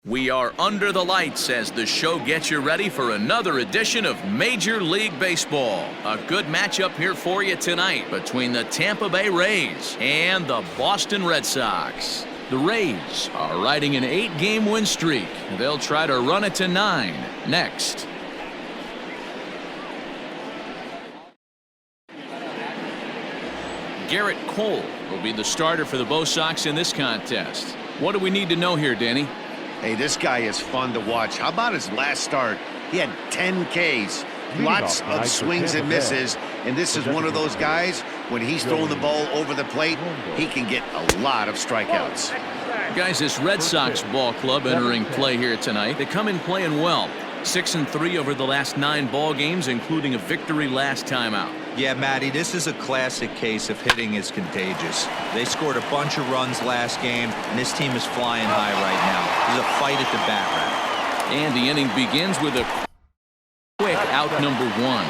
We are under the lights as the show gets you ready for another edition of Major League Baseball. A good matchup here for you tonight between the Tampa Bay Rays and the Boston Red Sox. The Rays are riding an 8-game win streak. They'll try to run it to 9 next. Gerrit Cole will be the starter for the Bo Sox in this contest. What do we need to know here, Danny? Hey, this guy is fun to watch. How about his last start? He had 10 Ks, lots of swings and misses, and this is one of those guys, when he's throwing the ball over the plate, he can get a lot of strikeouts. Guys, this Red Sox ball club entering play here tonight. They come in playing well. 6-3 over the last 9 ball games, including a victory last time out. Yeah, Matty, this is a classic case of hitting is contagious. They scored a bunch of runs last game, and this team is flying high right now. There's a fight at the bat rack. And the inning begins with a quick out number 1.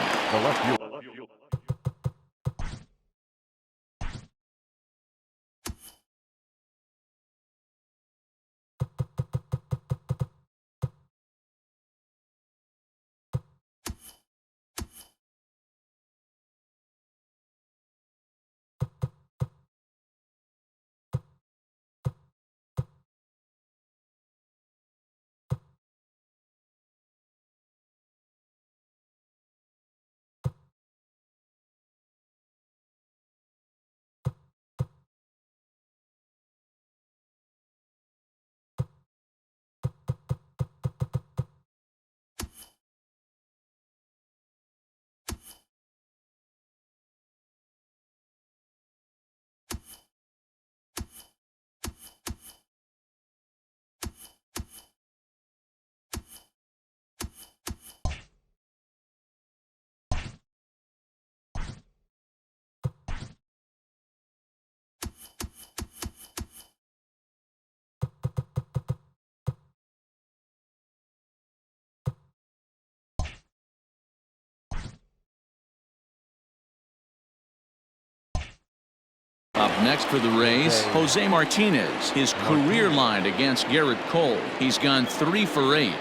Up next for the Rays, Jose Martinez. His career line against Gerrit Cole. He's gone 3 for 8.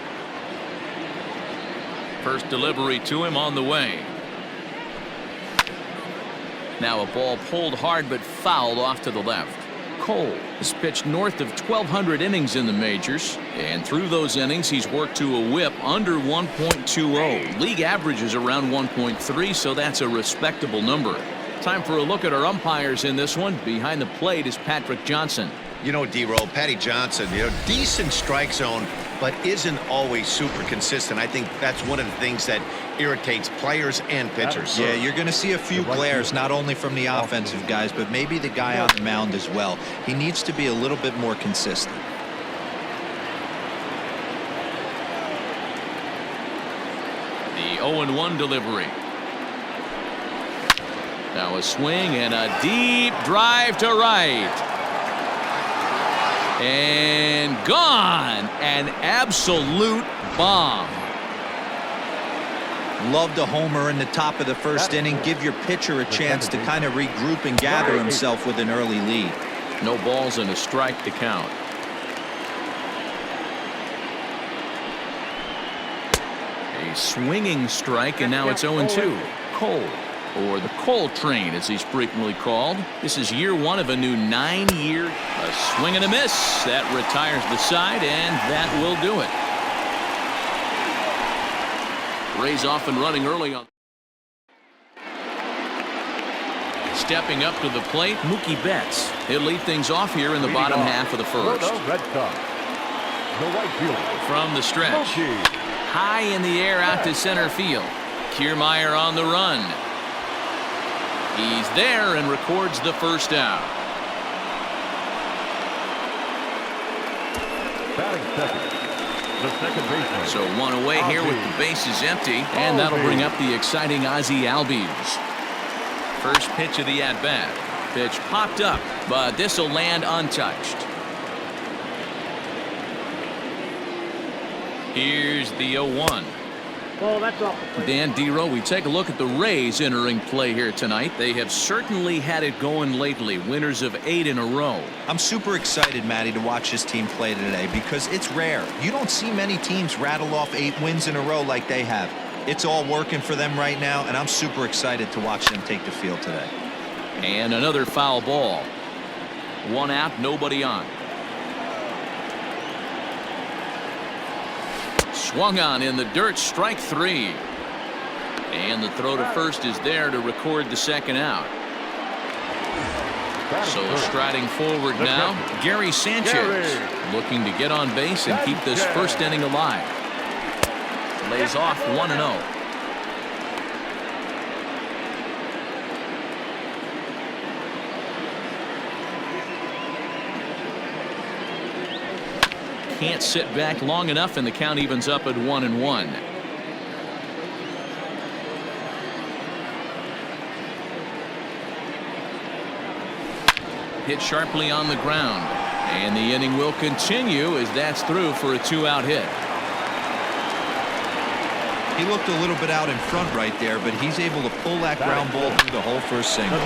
First delivery to him on the way. Now a ball pulled hard but fouled off to the left. Cole has pitched north of 1,200 innings in the majors, and through those innings he's worked to a whip under 1.20. League average is around 1.3, so that's a respectable number. Time for a look at our umpires in this one. Behind the plate is Patrick Johnson. You know, D-Roll, Patty Johnson, decent strike zone, but isn't always super consistent. I think that's one of the things that irritates players and pitchers. Yeah, you're going to see a few glares, not only from the offensive guys, but maybe the guy on the mound as well. He needs to be a little bit more consistent. The 0-1 delivery. Now a swing and a deep drive to right. And gone. An absolute bomb. Loved a homer in the top of the first inning. Give your pitcher a chance to kind of regroup and gather himself with an early lead. No balls and a strike to count. A swinging strike, and now it's 0-2. Cole, or the Cole train as he's frequently called. This is year 1 of a new 9-year. A swing and a miss. That retires the side, and that will do it. Rays off and running early on. Stepping up to the plate, Mookie Betts. He'll lead things off here in the bottom half of the first. From the stretch. High in the air out to center field. Kiermaier on the run. He's there and records the first out. Batting second, the second baseman. So 1 away here with the bases empty, and that'll bring up the exciting Ozzie Albies. First pitch of the at-bat. Pitch popped up, but this will land untouched. Here's the 0-1. Dan Dero, we take a look at the Rays entering play here tonight. They have certainly had it going lately, winners of 8 in a row. I'm super excited, Matty, to watch this team play today because it's rare. You don't see many teams rattle off 8 wins in a row like they have. It's all working for them right now, and I'm super excited to watch them take the field today. And another foul ball. 1 out, nobody on. Swung on in the dirt, strike 3. And the throw to first is there to record the 2nd out. So striding forward now, Gary Sanchez looking to get on base and keep this first inning alive. Lays off 1-0. Can't sit back long enough, and the count evens up at 1-1. Hit sharply on the ground, and the inning will continue as that's through for a 2-out hit. He looked a little bit out in front right there, but he's able to pull that ground ball through the hole for a single.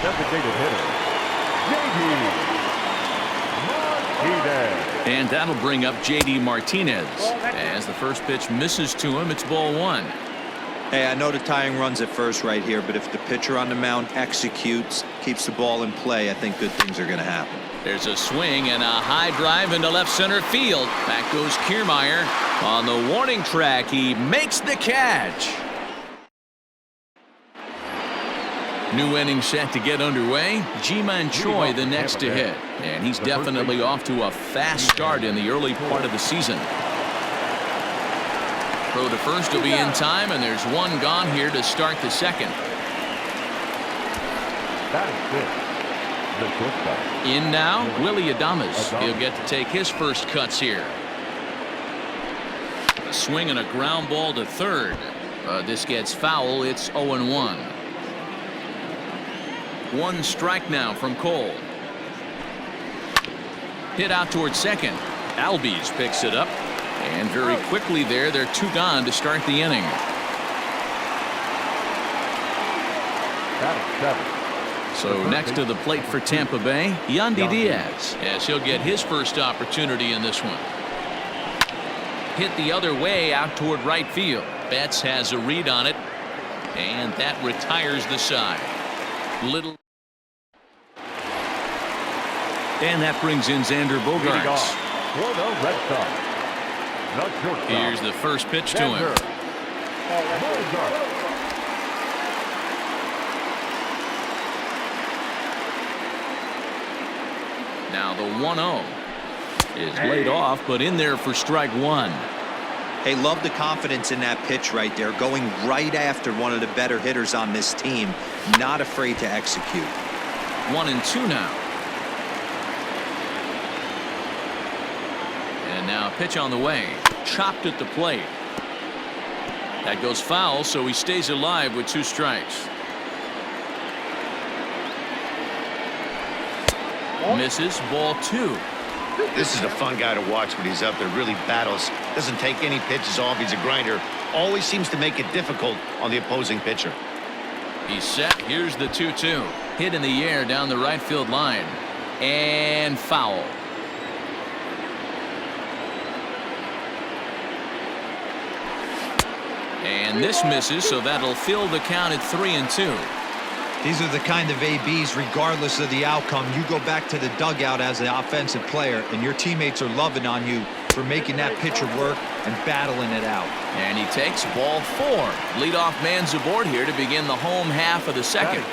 And that'll bring up J.D. Martinez. As the first pitch misses to him, it's ball 1. Hey, I know the tying runs at first right here, but if the pitcher on the mound executes, keeps the ball in play, I think good things are going to happen. There's a swing and a high drive into left center field. Back goes Kiermaier. On the warning track, he makes the catch. New inning set to get underway. Ji-Man Choi the next to hit. And he's definitely off to a fast start in the early part of the season. Throw to first will be in time, and there's 1 gone here to start the 2nd. In now, Willie Adames. He'll get to take his first cuts here. A swing and a ground ball to third. This gets foul. It's 0-1. 1 strike now from Cole. Hit out towards second. Albies picks it up. And very quickly there, they're 2 gone to start the inning. So next to the plate for Tampa Bay, Yandy Diaz, as he'll get his first opportunity in this one. Hit the other way out toward right field. Betts has a read on it, and that retires the side. And that brings in Xander Bogaerts. Here's the first pitch to him. Now the 1-0 is laid off, but in there for strike 1. Hey, love the confidence in that pitch right there, going right after one of the better hitters on this team, not afraid to execute. 1-2 now. And now a pitch on the way, chopped at the plate. That goes foul, so he stays alive with 2 strikes. Misses, ball 2. This is a fun guy to watch when he's up there. Really battles. Doesn't take any pitches off. He's a grinder. Always seems to make it difficult on the opposing pitcher. He's set. Here's the 2-2. Hit in the air down the right field line. And foul. And this misses, so that'll fill the count at 3-2. These are the kind of ABs, regardless of the outcome, you go back to the dugout as an offensive player, and your teammates are loving on you for making that pitcher work and battling it out. And he takes ball 4. Leadoff man's aboard here to begin the home half of the 2nd.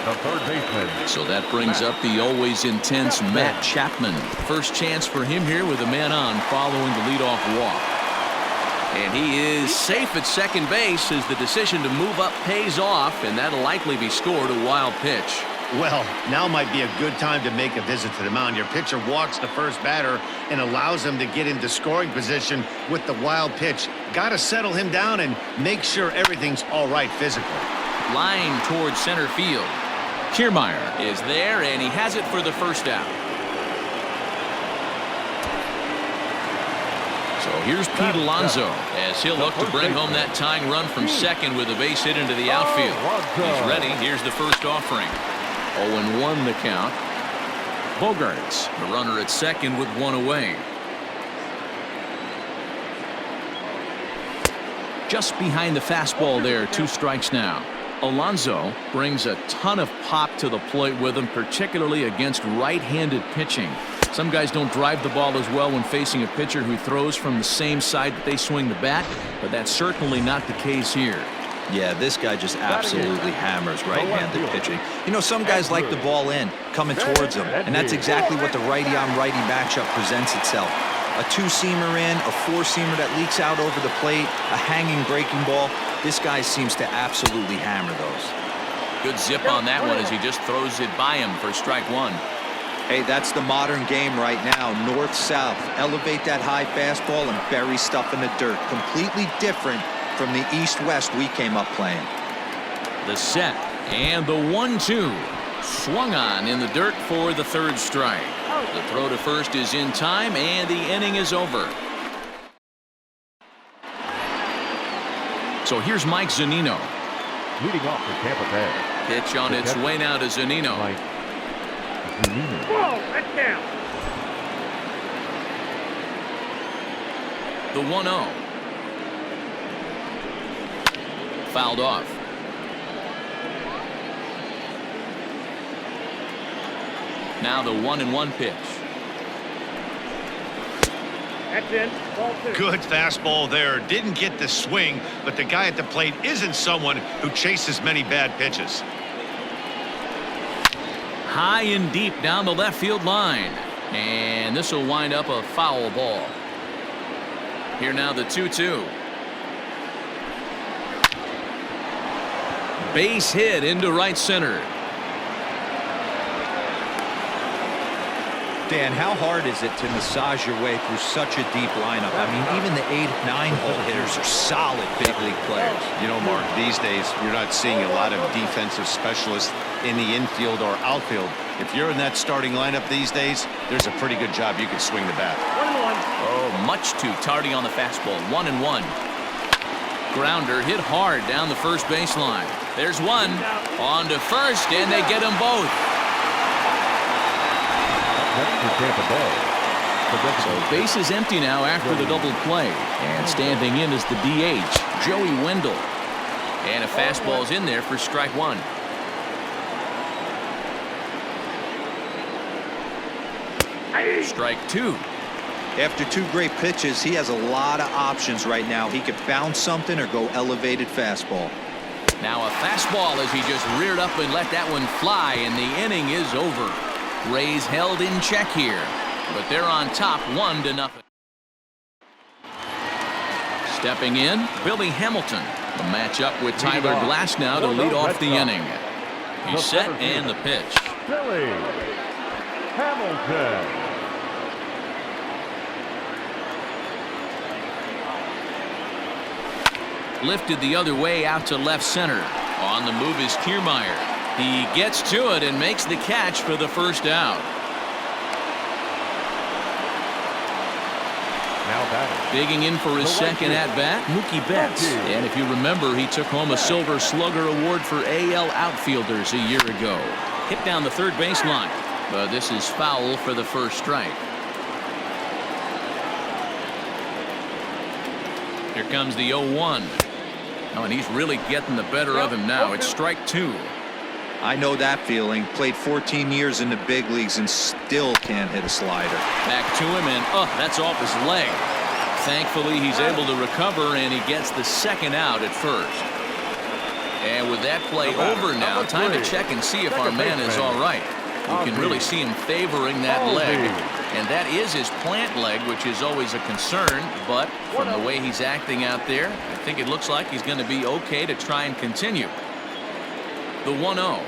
The third baseman. So that brings up the always intense Matt Chapman. First chance for him here with a man on following the leadoff walk. And he is safe at second base as the decision to move up pays off, and that'll likely be scored a wild pitch. Well, now might be a good time to make a visit to the mound. Your pitcher walks the first batter and allows him to get into scoring position with the wild pitch. Got to settle him down and make sure everything's all right physically. Line towards center field. Kiermaier is there, and he has it for the first out. So here's Pete Alonzo as he'll look to bring home that tying run from second with a base hit into the outfield. He's ready. Here's the first offering. 0-1 the count. Bogaerts, the runner at second with one away. Just behind the fastball there, 2 strikes now. Alonzo brings a ton of pop to the plate with him, particularly against right-handed pitching. Some guys don't drive the ball as well when facing a pitcher who throws from the same side that they swing the bat, but that's certainly not the case here. Yeah, this guy just absolutely hammers right-handed pitching. You know, some guys like the ball in, coming towards them, and that's exactly what the righty-on-righty matchup presents itself. A 2-seamer in, a 4-seamer that leaks out over the plate, a hanging breaking ball. This guy seems to absolutely hammer those. Good zip on that one as he just throws it by him for strike 1. Hey, that's the modern game right now. North-south. Elevate that high fastball and bury stuff in the dirt. Completely different from the east-west we came up playing. The set and the 1-2. Swung on in the dirt for the 3rd strike. The throw to first is in time and the inning is over. So here's Mike Zunino. Leading off for Tampa Bay. Pitch on its way now to Zunino. Whoa, that's down. The 1-0. Fouled off. Now the 1-1 pitch. That's in. Ball 2. Good fastball there. Didn't get the swing, but the guy at the plate isn't someone who chases many bad pitches. High and deep down the left field line. And this will wind up a foul ball. Here now the 2-2. Base hit into right center. Dan, how hard is it to massage your way through such a deep lineup? I mean, even the 8, 9-hole hitters are solid big league players. You know, Mark, these days you're not seeing a lot of defensive specialists in the infield or outfield. If you're in that starting lineup these days, there's a pretty good job you can swing the bat. 1-1. Oh, much too tardy on the fastball. 1-1. Grounder hit hard down the first baseline. There's one on to first, and they get them both. So base is empty now after the double play, and standing in is the DH, Joey Wendell, and a fastball's in there for strike 1. Strike 2. After 2 great pitches, he has a lot of options right now. He could bounce something or go elevated fastball. Now a fastball as he just reared up and let that one fly, and the inning is over. Rays held in check here, but they're on top 1-0. Stepping in, Billy Hamilton. The matchup with Tyler Glasnow to lead off the inning. He's set and the pitch. Billy Hamilton. Lifted the other way out to left center. On the move is Kiermaier. He gets to it and makes the catch for the first out. Now batting. Digging in for his second at-bat, Mookie Betts. And if you remember, he took home a Silver Slugger Award for AL outfielders a year ago. Hit down the third baseline, but this is foul for the first strike. Here comes the 0-1. Oh, and he's really getting the better of him now. It's strike 2. I know that feeling. Played 14 years in the big leagues and still can't hit a slider. Back to him, and that's off his leg. Thankfully, he's able to recover, and he gets the second out at first. And with that play over now, time to check and see if our man is all right. You can really see him favoring that leg. And that is his plant leg, which is always a concern. But from the way he's acting out there, I think it looks like he's going to be okay to try and continue. The 1-0.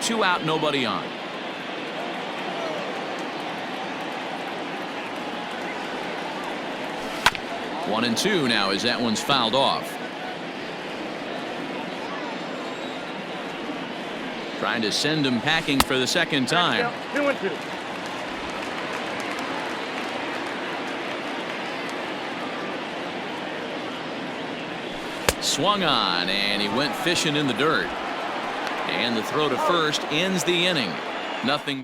2 out, nobody on. One and 2 now as that one's fouled off. Trying to send him packing for the second time. 2-2. swung on, and he went fishing in the dirt. And the throw to first ends the inning. Nothing.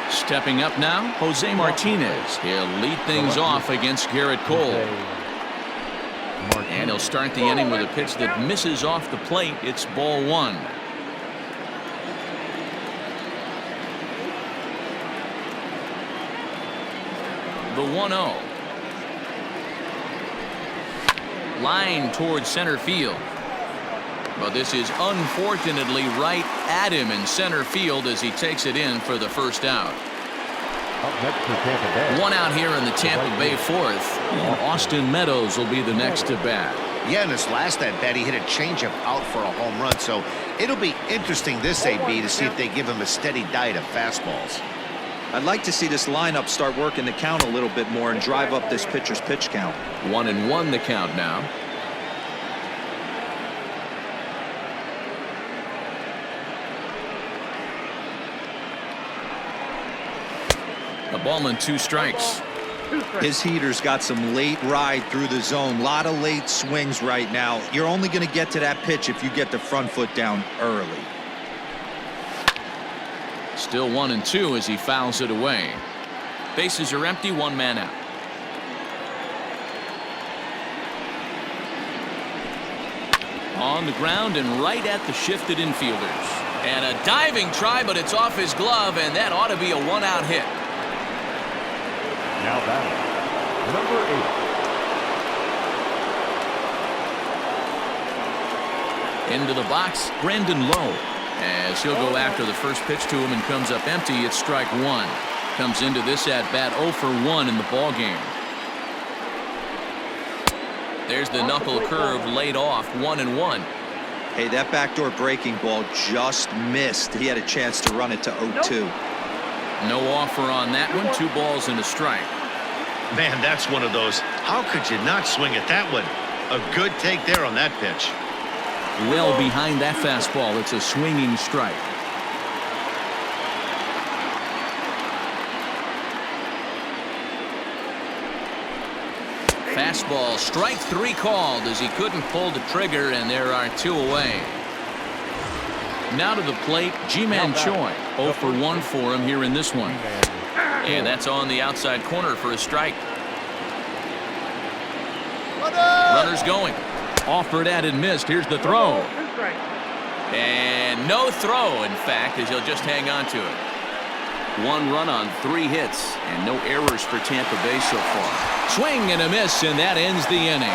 Stepping up now, Jose Martinez. He'll lead things off against Garrett Cole. And he'll start the inning with a pitch that misses off the plate. It's ball one. The 1-0. Line towards center field. But this is unfortunately right at him in center field as he takes it in for the first out. Up next for Tampa Bay. One out here in the Tampa Bay fourth. Austin Meadows will be the next to bat. Yeah, in his last at bat, he hit a changeup out for a home run. So it'll be interesting this AB to see if they give him a steady diet of fastballs. I'd like to see this lineup start working the count a little bit more and drive up this pitcher's pitch count. 1-1 the count now. A ball and 2 strikes. His heater's got some late ride through the zone. A lot of late swings right now. You're only going to get to that pitch if you get the front foot down early. Still 1-2 as he fouls it away. Bases are empty, 1 man out. On the ground and right at the shifted infielders. And a diving try, but it's off his glove, and that ought to be a 1-out hit. Now batting, number 8. Into the box, Brandon Lowe. As he'll go after the first pitch to him and comes up empty, it's strike 1. Comes into this at bat 0 for 1 in the ball game. There's the knuckle curve laid off, 1-1. Hey, that backdoor breaking ball just missed. He had a chance to run it to 0-2. No offer on that one. 2 balls and a strike. Man, that's one of those. How could you not swing at that one? A good take there on that pitch. Well behind that fastball. It's a swinging strike. Fastball, strike 3 called as he couldn't pull the trigger, and there are 2 away. Now to the plate, Ji-Man Choi. 0 for 1 for him here in this one. And that's on the outside corner for a strike. Runners going. Offered at and missed. Here's the throw. And no throw, in fact, as he'll just hang on to it. 1 run on 3 hits and no errors for Tampa Bay so far. Swing and a miss, and that ends the inning.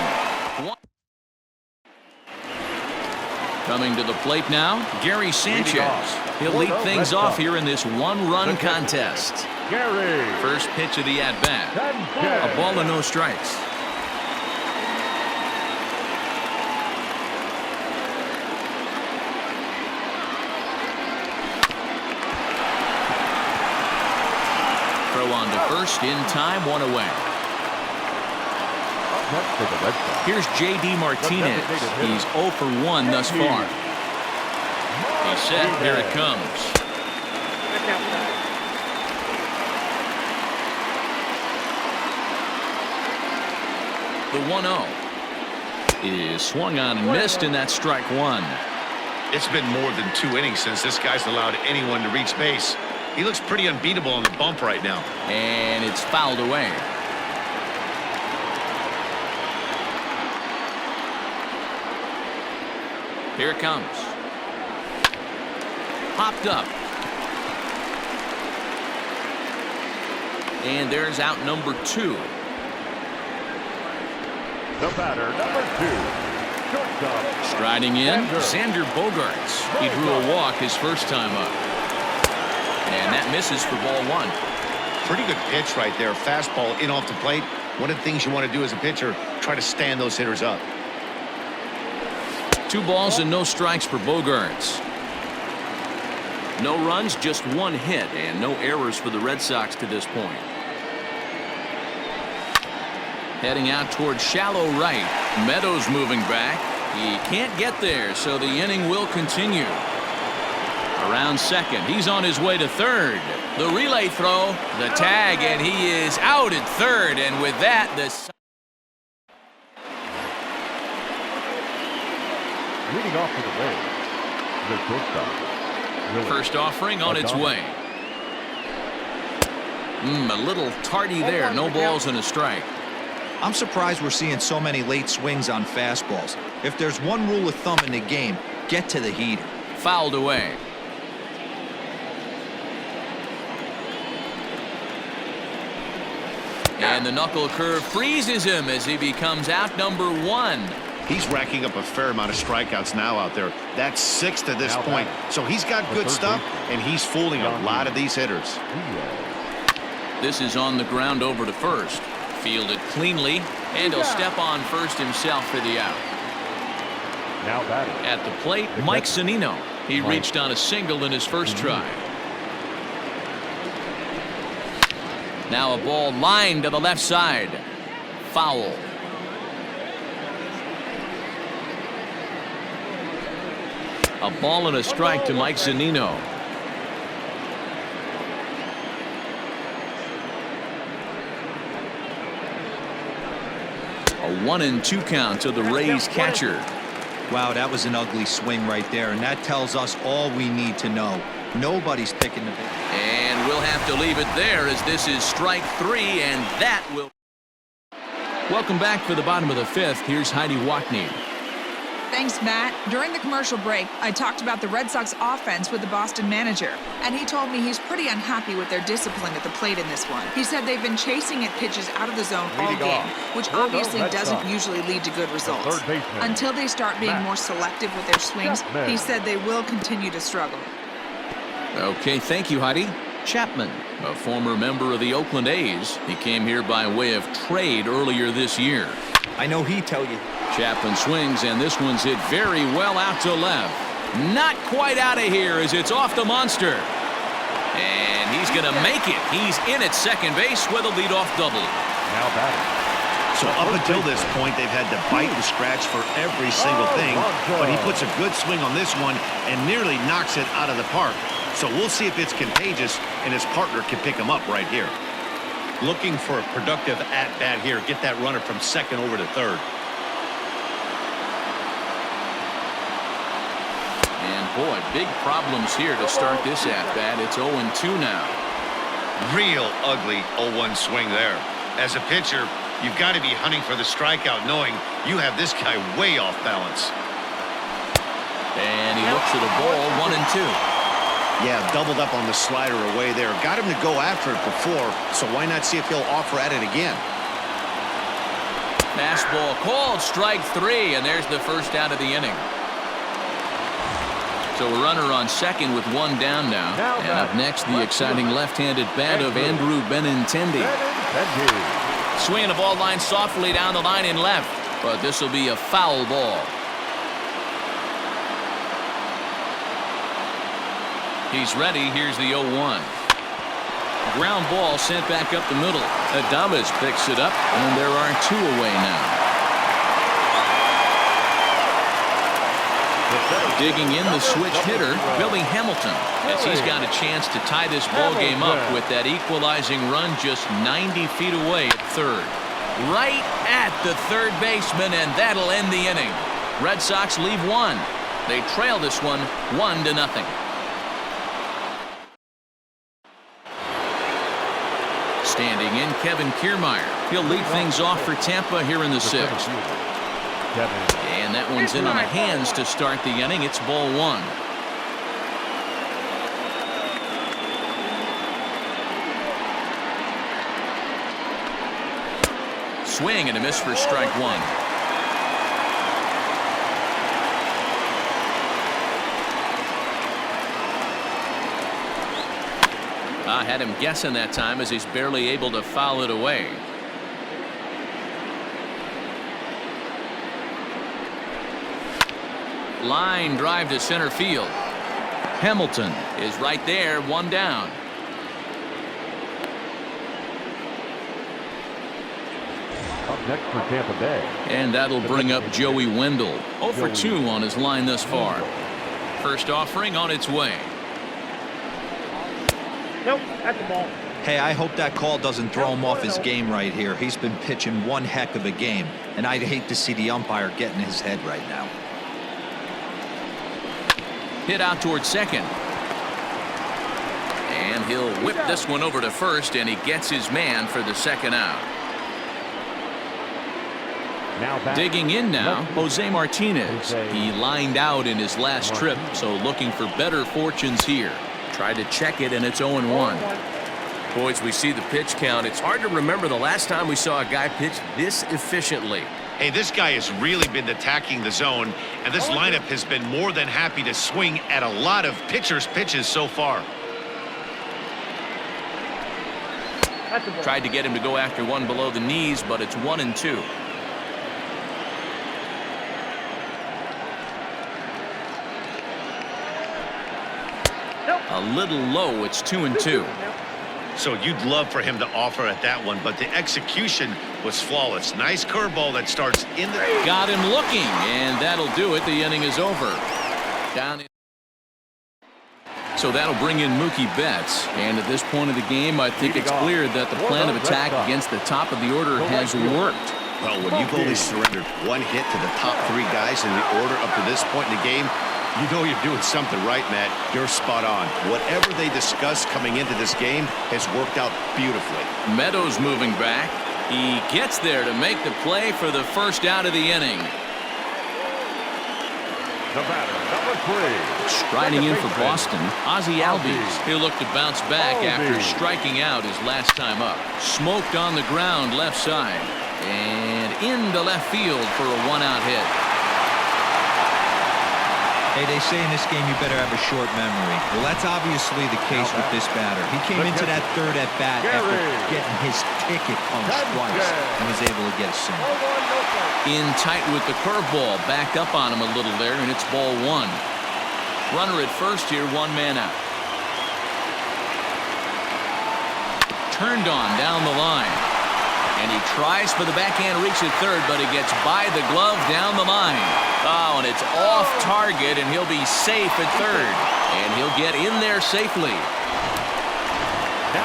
Coming to the plate now, Gary Sanchez. He'll lead things off here in this 1-run contest. Gary. First pitch of the at-bat. A ball and no strikes. Throw on to first in time, 1 away. Here's J.D. Martinez. He's 0 for 1 thus far. He's set. Here it comes. The 1-0 is swung on and missed, and that's strike 1. It's been more than 2 innings since this guy's allowed anyone to reach base. He looks pretty unbeatable on the bump right now. And it's fouled away. Here it comes. Popped up. And there's out number 2. The batter, number 2. Shortstop. Striding in, Xander Bogaerts. He drew a walk his first time up. And that misses for ball 1. Pretty good pitch right there. Fastball in off the plate. One of the things you want to do as a pitcher, try to stand those hitters up. 2 balls and no strikes for Bogaerts. No runs, just 1 hit, and no errors for the Red Sox to this point. Heading out towards shallow right. Meadows moving back. He can't get there, so the inning will continue. Around second. He's on his way to third. The relay throw, the tag, and he is out at third. And with that, the Leading off for the win, the shortstop. First offering on its way. A little tardy there. No balls and a strike. I'm surprised we're seeing so many late swings on fastballs. If there's one rule of thumb in the game, get to the heater. Fouled away. And the knuckle curve freezes him as he becomes out number 1. He's racking up a fair amount of strikeouts now out there. That's 6 to this point. So he's got good stuff, and he's fooling a lot of these hitters. This is on the ground over to first. Fielded cleanly, and he'll step on first himself for the out. Now batting. At the plate, Mike Zunino. He reached on a single in his first try. Now a ball lined to the left side. Foul. A ball and a strike to Mike Zunino. A 1-2 count to the Rays catcher. Wow, that was an ugly swing right there, and that tells us all we need to know. Nobody's picking the big. And we'll have to leave it there as this is strike 3, and that will. Welcome back for the bottom of the 5th. Here's Heidi Chapman. Thanks, Matt. During the commercial break, I talked about the Red Sox offense with the Boston manager, and he told me he's pretty unhappy with their discipline at the plate in this one. He said they've been chasing at pitches out of the zone all game, which obviously doesn't usually lead to good results. Until they start being more selective with their swings, he said they will continue to struggle. Okay, thank you, Heidi. Chapman, a former member of the Oakland A's. He came here by way of trade earlier this year. I know he'd tell you. Chapman swings, and this one's hit very well out to left. Not quite out of here as it's off the monster. And he's going to make it. He's in at second base with a leadoff double. Now batting. So up until this point, they've had to bite and scratch for every single thing. But he puts a good swing on this one and nearly knocks it out of the park. So we'll see if it's contagious and his partner can pick him up right here. Looking for a productive at-bat here. Get that runner from second over to third. And boy, big problems here to start this at-bat. It's 0-2 now. Real ugly 0-1 swing there. As a pitcher, you've got to be hunting for the strikeout, knowing you have this guy way off balance. And he looks at a ball, 1-2. Yeah, doubled up on the slider away there. Got him to go after it before, so why not see if he'll offer at it again? Fastball called, strike 3, and there's the first out of the inning. So a runner on second with 1 down now. And up next, the exciting left-handed bat of Andrew Benintendi. Swinging the ball line softly down the line in left, but this will be a foul ball. He's ready. Here's the 0-1. Ground ball sent back up the middle. Adames picks it up, and there are 2 away now. Digging in the switch hitter, Billy Hamilton, as he's got a chance to tie this ball game up with that equalizing run just 90 feet away at third. Right at the third baseman, and that'll end the inning. Red Sox leave 1. They trail this one 1-0. Standing in, Kevin Kiermaier. He'll lead things off for Tampa here in the 6th. And that one's in on the hands to start the inning. It's ball 1. Swing and a miss for strike 1. I had him guessing that time as he's barely able to foul it away. Line drive to center field. Hamilton is right there, 1 down. Up next for Tampa Bay. And that'll bring up Joey Wendell. 0 for 2 on his line thus far. First offering on its way. Nope, that's the ball. Hey, I hope that call doesn't throw him off his game right here. He's been pitching one heck of a game, and I'd hate to see the umpire get in his head right now. Hit out towards second. And he'll whip this one over to first, and he gets his man for the second out. Digging in now, Jose Martinez. He lined out in his last trip, so looking for better fortunes here. Tried to check it, and it's 0-1. Boys, we see the pitch count. It's hard to remember the last time we saw a guy pitch this efficiently. Hey, this guy has really been attacking the zone, and this lineup has been more than happy to swing at a lot of pitchers' pitches so far. Tried to get him to go after one below the knees, but it's 1-2. A little low. It's 2-2. So you'd love for him to offer at that one, but the execution was flawless. Nice curveball that starts in the... Got him looking, and that'll do it. The inning is over. Down in... So that'll bring in Mookie Betts. And at this point of the game, I think it's clear that the plan of attack against the top of the order has worked. Well, when you've only surrendered one hit to the top three guys in the order up to this point in the game, you know you're doing something right, Matt. You're spot on. Whatever they discussed coming into this game has worked out beautifully. Meadows moving back. He gets there to make the play for the first out of the inning. The batter, number 3. Striding in for Boston, Ozzie Albies. He'll look to bounce back after striking out his last time up. Smoked on the ground left side. And into left field for a one-out hit. Hey, they say in this game you better have a short memory. Well, that's obviously the case with this batter. He came into that third at bat after getting his ticket punched twice and was able to get a single. In tight with the curveball, backed up on him a little there, and it's ball 1. Runner at first here, one man out. Turned on down the line. And he tries for the backhand reach at third, but he gets by the glove down the line. Oh, and it's off target, and he'll be safe at third. And he'll get in there safely.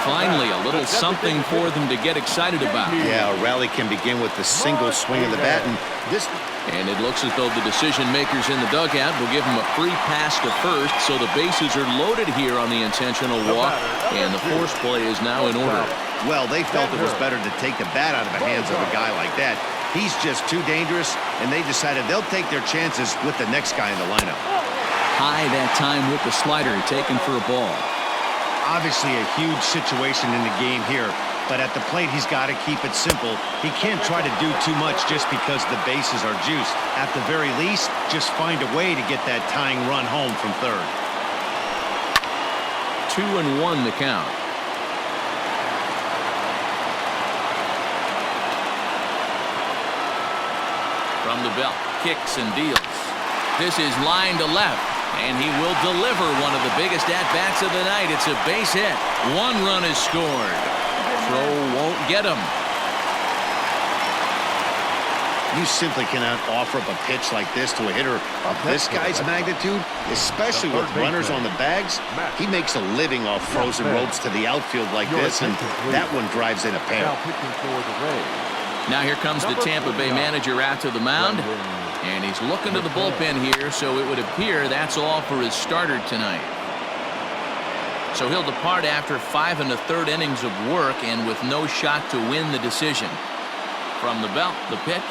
Finally, a little something for them to get excited about. Yeah, a rally can begin with the single swing of the bat, and it looks as though the decision makers in the dugout will give him a free pass to first, so the bases are loaded here on the intentional walk, and the force play is now in order. Well, they felt it was better to take the bat out of the hands of a guy like that. He's just too dangerous, and they decided they'll take their chances with the next guy in the lineup. High that time with the slider taken for a ball. Obviously a huge situation in the game here, but at the plate he's got to keep it simple. He can't try to do too much just because the bases are juiced. At the very least, just find a way to get that tying run home from third. 2-1 the count. From the belt, kicks and deals. This is line to left, and he will deliver one of the biggest at-bats of the night. It's a base hit. One run is scored. Throw won't get him. You simply cannot offer up a pitch like this to a hitter of this guy's magnitude, especially with runners on the bags. He makes a living off frozen ropes to the outfield like this, and that one drives in a pair. Now here comes the Tampa Bay manager out to the mound, and he's looking to the bullpen here, so it would appear that's all for his starter tonight. So he'll depart after 5 1/3 innings of work and with no shot to win the decision. From the belt, the pitch.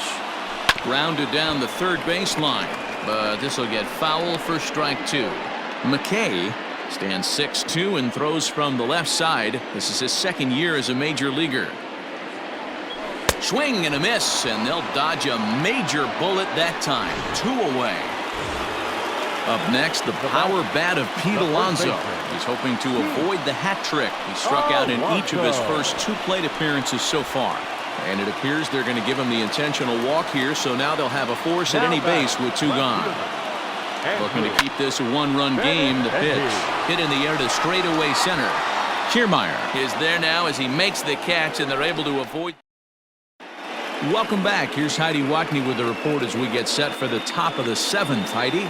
Grounded down the third baseline, but this will get foul for strike 2. McKay stands 6'2" and throws from the left side. This is his second year as a major leaguer. Swing and a miss, and they'll dodge a major bullet that time. 2 away. Up next, the power bat of Pete Alonzo. He's hoping to avoid the hat trick. He struck out in each of his first 2 plate appearances so far. And it appears they're going to give him the intentional walk here, so now they'll have a force at any base with 2 gone. Looking to keep this a 1-run game. The pitch hit in the air to straightaway center. Kiermaier is there now as he makes the catch, and they're able to avoid. Welcome back. Here's Heidi Chapman with the report as we get set for the top of the 7th. Heidi.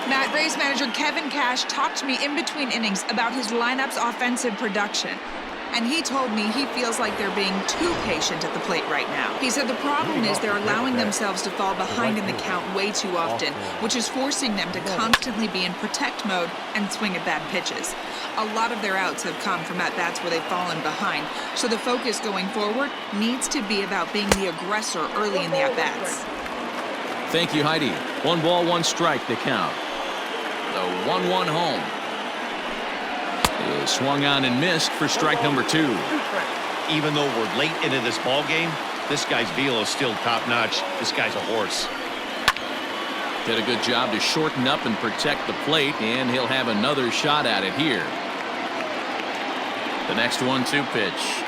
Matt, Rays manager Kevin Cash talked to me in between innings about his lineup's offensive production. and he told me he feels like they're being too patient at the plate right now. He said the problem is they're allowing themselves to fall behind in the count way too often, which is forcing them to constantly be in protect mode and swing at bad pitches. A lot of their outs have come from at-bats where they've fallen behind, so the focus going forward needs to be about being the aggressor early in the at-bats. Thank you, Heidi. 1 ball, 1 strike to count. The 1-1 home is swung on and missed for strike number 2. Even though we're late into this ball game, this guy's velo is still top-notch. This guy's a horse. Did a good job to shorten up and protect the plate, and he'll have another shot at it here. The next 1-2 pitch.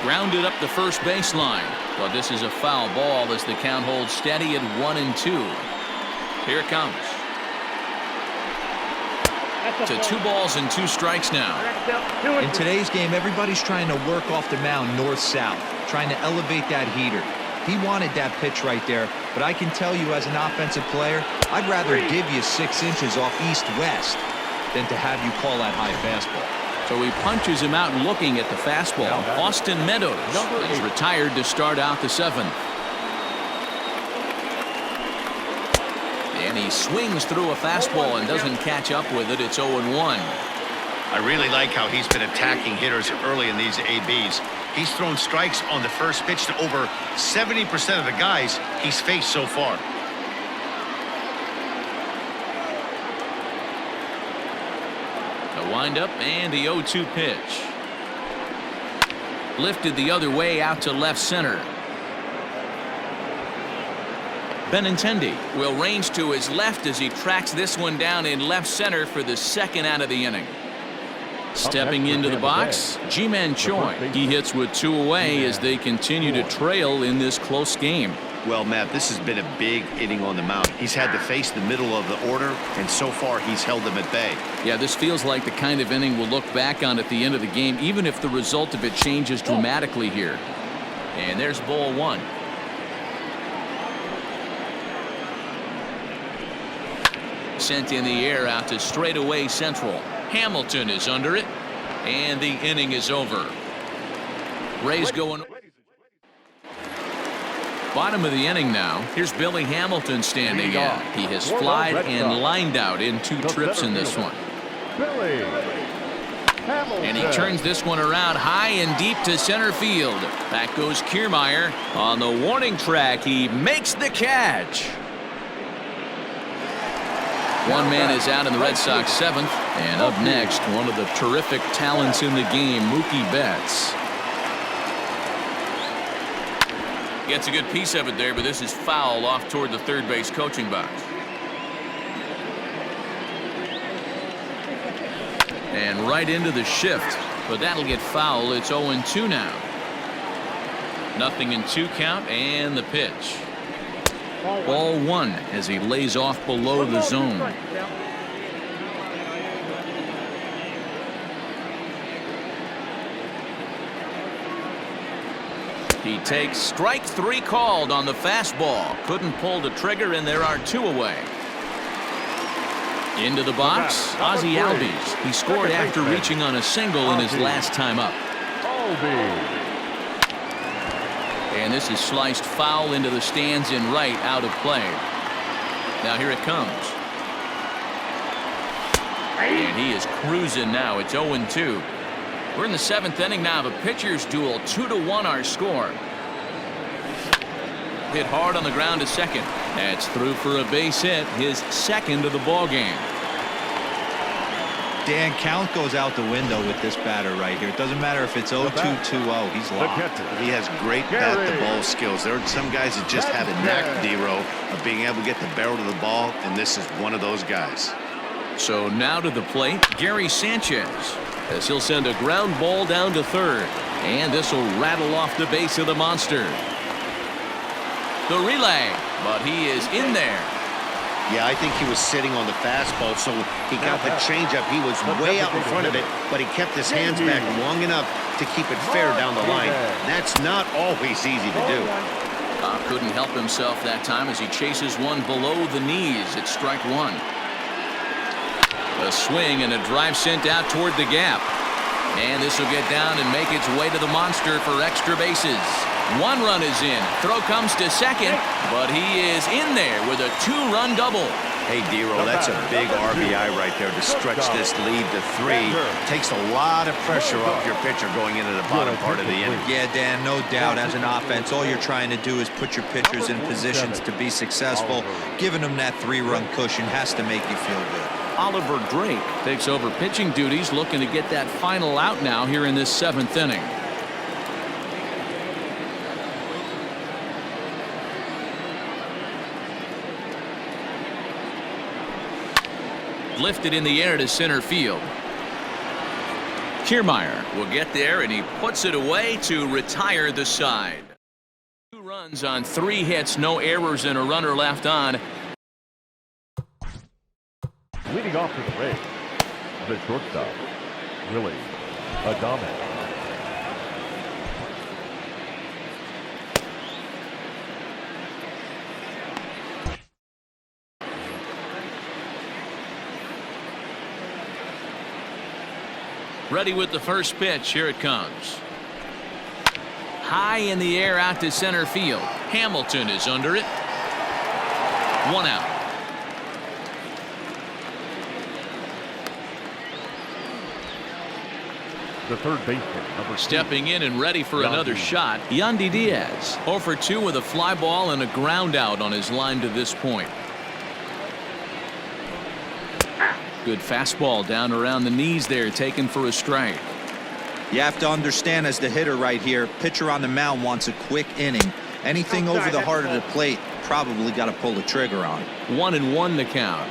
Grounded up the first baseline, but this is a foul ball as the count holds steady at 1-2. Here it comes. To 2 balls and 2 strikes now. In today's game, everybody's trying to work off the mound north-south, trying to elevate that heater. He wanted that pitch right there, but I can tell you as an offensive player, I'd rather give you 6 inches off east-west than to have you call that high fastball. So he punches him out looking at the fastball. Austin Meadows is retired to start out the 7th. And he swings through a fastball and doesn't catch up with it. It's 0-1. I really like how he's been attacking hitters early in these ABs. He's thrown strikes on the first pitch to over 70% of the guys he's faced so far. The windup and the 0-2 pitch. Lifted the other way out to left center. Benintendi will range to his left as he tracks this one down in left center for the 2nd out of the inning. Stepping into the box, Ji-Man Choi. He hits with 2 away as they continue to trail in this close game. Well, Matt, this has been a big inning on the mound. He's had to face the middle of the order, and so far he's held them at bay. Yeah, this feels like the kind of inning we'll look back on at the end of the game, even if the result of it changes dramatically here. And there's ball 1. Sent in the air out to straightaway central. Hamilton is under it, and the inning is over. Rays going. Bottom of the inning now. Here's Billy Hamilton standing in. He has flied and lined out in 2 trips in this one. And he turns this one around high and deep to center field. Back goes Kiermaier on the warning track. He makes the catch. One man is out in the Red Sox 7th, and up next, one of the terrific talents in the game, Mookie Betts. Gets a good piece of it there, but this is foul off toward the third base coaching box. And right into the shift, but that'll get foul. It's 0-2 now. 0-2 count, and the pitch. Ball 1 as he lays off below the zone. He takes strike 3 called on the fastball. Couldn't pull the trigger, and there are 2 away. Into the box, Ozzie Albies. He scored after reaching on a single in his last time up. And this is sliced foul into the stands in right, out of play. Now here it comes. And he is cruising now. It's 0-2. We're in the 7th inning now of a pitcher's duel. 2-1 our score. Hit hard on the ground to second. That's through for a base hit, his 2nd of the ball game. Dan, count goes out the window with this batter right here. It doesn't matter if it's 0-2, 2-0. He's locked. He has great bat-to-ball skills. There are some guys that just have a knack, D-Row, of being able to get the barrel to the ball, and this is one of those guys. So now to the plate, Gary Sanchez, as he'll send a ground ball down to third. And this will rattle off the base of the monster. The relay, but he is in there. Yeah, I think he was sitting on the fastball, so he got the changeup. He was way out in front of it, but he kept his hands back long enough to keep it fair down the line. That's not always easy to do. Couldn't help himself that time as he chases one below the knees. It's strike 1. A swing and a drive sent out toward the gap. And this will get down and make its way to the monster for extra bases. One run is in. Throw comes to second, but he is in there with a 2-run double. Hey, Dero, that's a big RBI right there to stretch this lead to 3. Takes a lot of pressure off your pitcher going into the bottom part of the inning. Yeah, Dan, no doubt. As an offense, all you're trying to do is put your pitchers in positions to be successful. Giving them that 3-run cushion has to make you feel good. Oliver Drake takes over pitching duties, looking to get that final out now here in this 7th inning. Lifted in the air to center field. Kiermaier will get there, and he puts it away to retire the side. 2 runs on 3 hits, no errors, and a runner left on. Leading off to the ring, the shortstop, Willie Adames. Ready with the first pitch. Here it comes. High in the air out to center field. Hamilton is under it. 1 out. The third baseman, number 2. Stepping in and ready for another shot, Yandy Diaz. 0 for 2 with a fly ball and a ground out on his line to this point. Good fastball down around the knees there, taken for a strike. You have to understand, as the hitter right here, pitcher on the mound wants a quick inning. Anything over the heart of the plate, probably got to pull the trigger on. 1-1 the count.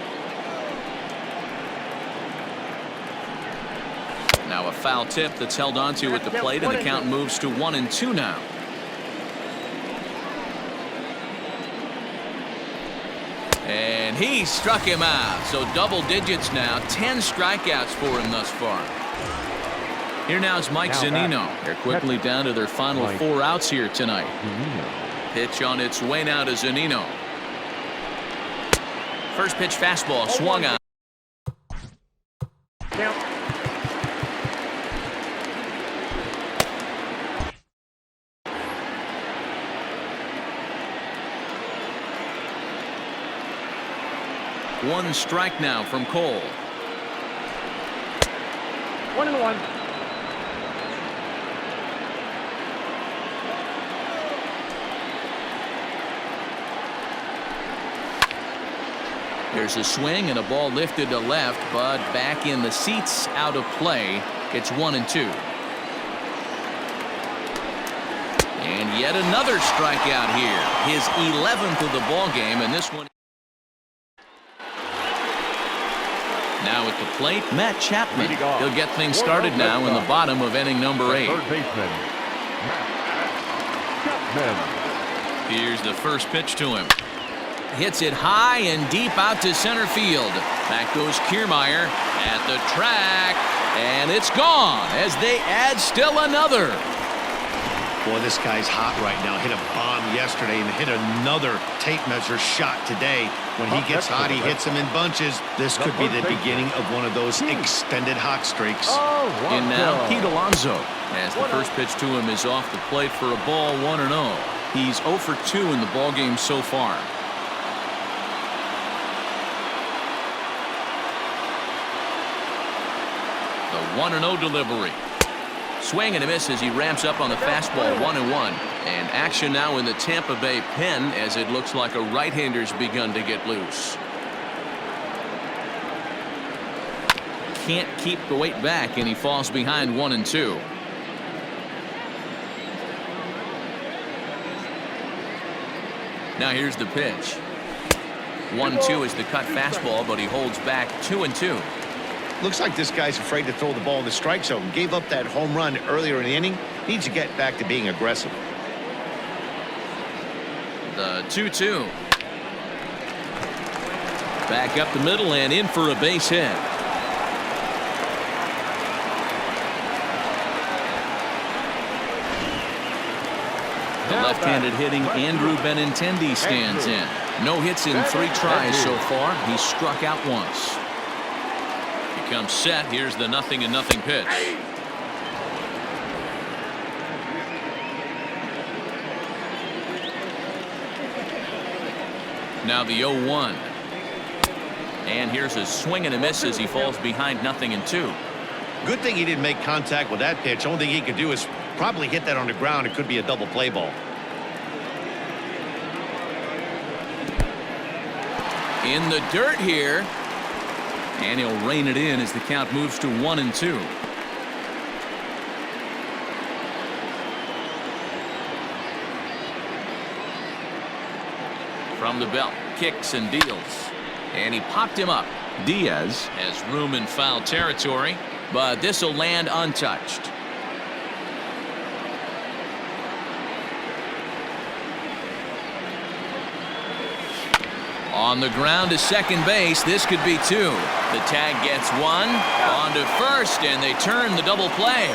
Now a foul tip that's held onto at the plate, and the count moves to 1-2 now. And he struck him out. So double digits now. 10 strikeouts for him thus far. Here now is Mike Zunino. They're quickly down to their final 4 outs here tonight. Pitch on its way now to Zunino. First pitch fastball swung on. One strike now from Cole. 1-1. There's a swing and a ball lifted to left, but back in the seats, out of play. It's 1-2. And yet another strikeout here. His 11th of the ball game, and this one. Now at the plate, Matt Chapman. He'll get things started now in the bottom of inning number 8. Third baseman, Matt Chapman. Here's the first pitch to him. Hits it high and deep out to center field. Back goes Kiermaier at the track, and it's gone as they add still another. Boy, this guy's hot right now. Hit a bomb yesterday and hit another tape measure shot today. When he gets hot, he hits them in bunches. This could be the beginning of one of those extended hot streaks. And now Pete Alonzo, as the first pitch to him is off the plate for a ball, 1-0. He's 0 for 2 in the ballgame so far. The 1-0 delivery. Swing and a miss as he ramps up on the fastball. 1-1. And action now in the Tampa Bay pen, as it looks like a right-hander's begun to get loose. Can't keep the weight back, and he falls behind 1-2. Now here's the pitch. 1-2 is the cut fastball, but he holds back 2-2. Looks like this guy's afraid to throw the ball in the strike zone. Gave up that home run earlier in the inning. Needs to get back to being aggressive. The 2-2. Back up the middle and in for a base hit. The left-handed hitting Andrew Benintendi stands in. No hits in 3 tries so far. He's struck out once. Comes set. Here's the 0-0 pitch. Now the 0-1. And here's a swing and a miss as he falls behind 0-2. Good thing he didn't make contact with that pitch. Only thing he could do is probably hit that on the ground. It could be a double play ball. In the dirt here. And he'll rein it in as the count moves to 1-2. From the belt, kicks and deals. And he popped him up. Diaz has room in foul territory, but this will land untouched. On the ground to second base, this could be 2. The tag gets 1. On to first, and they turn the double play.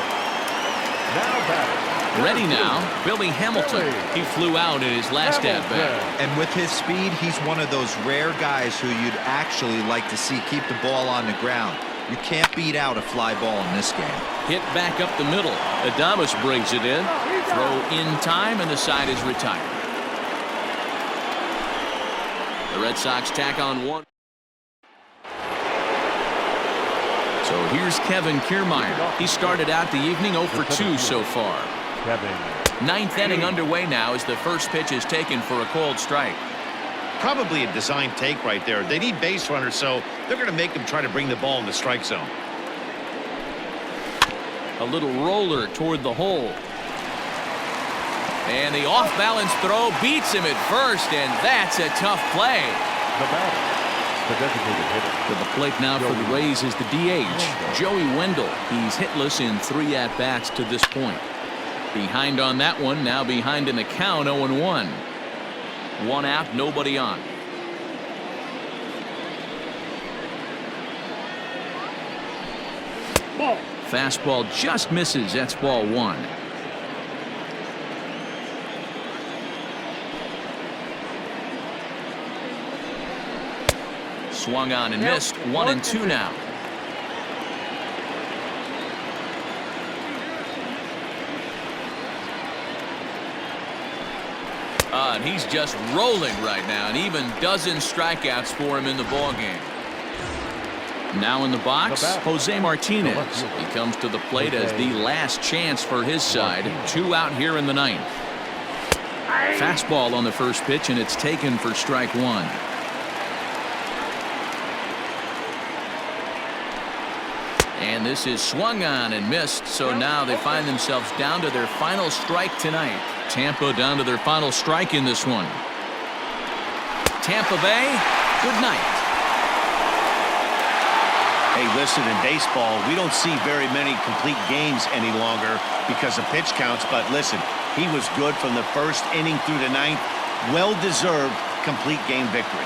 Now batting. Ready now, Billy Hamilton. He flew out in his last at-bat. And with his speed, he's one of those rare guys who you'd actually like to see keep the ball on the ground. You can't beat out a fly ball in this game. Hit back up the middle. Adames brings it in. Throw in time, and the side is retired. The Red Sox tack on 1. So here's Kevin Kiermaier. He started out the evening 0 for 2 so far. Ninth inning underway now as the first pitch is taken for a called strike. Probably a design take right there. They need base runners, so they're going to make them try to bring the ball in the strike zone. A little roller toward the hole. And the off-balance throw beats him at first, and that's a tough play. The batter, the designated hitter. To the plate now for the Rays is the DH, Joey Wendell. He's hitless in 3 at-bats to this point. Behind on that one, now behind in the count, 0-1. 1 out, nobody on. Ball. Fastball just misses. That's ball 1. Swung on and missed. 1-2 now. And he's just rolling right now, and even dozen strikeouts for him in the ballgame. Now in the box, Jose Martinez. He comes to the plate as the last chance for his side. 2 out here in the 9th. Fastball on the first pitch, and it's taken for strike 1. And this is swung on and missed, so now they find themselves down to their final strike tonight. Tampa down to their final strike in this one. Tampa Bay, good night. Hey, listen, in baseball, we don't see very many complete games any longer because of pitch counts, but listen, he was good from the first inning through the 9th. Well-deserved complete game victory.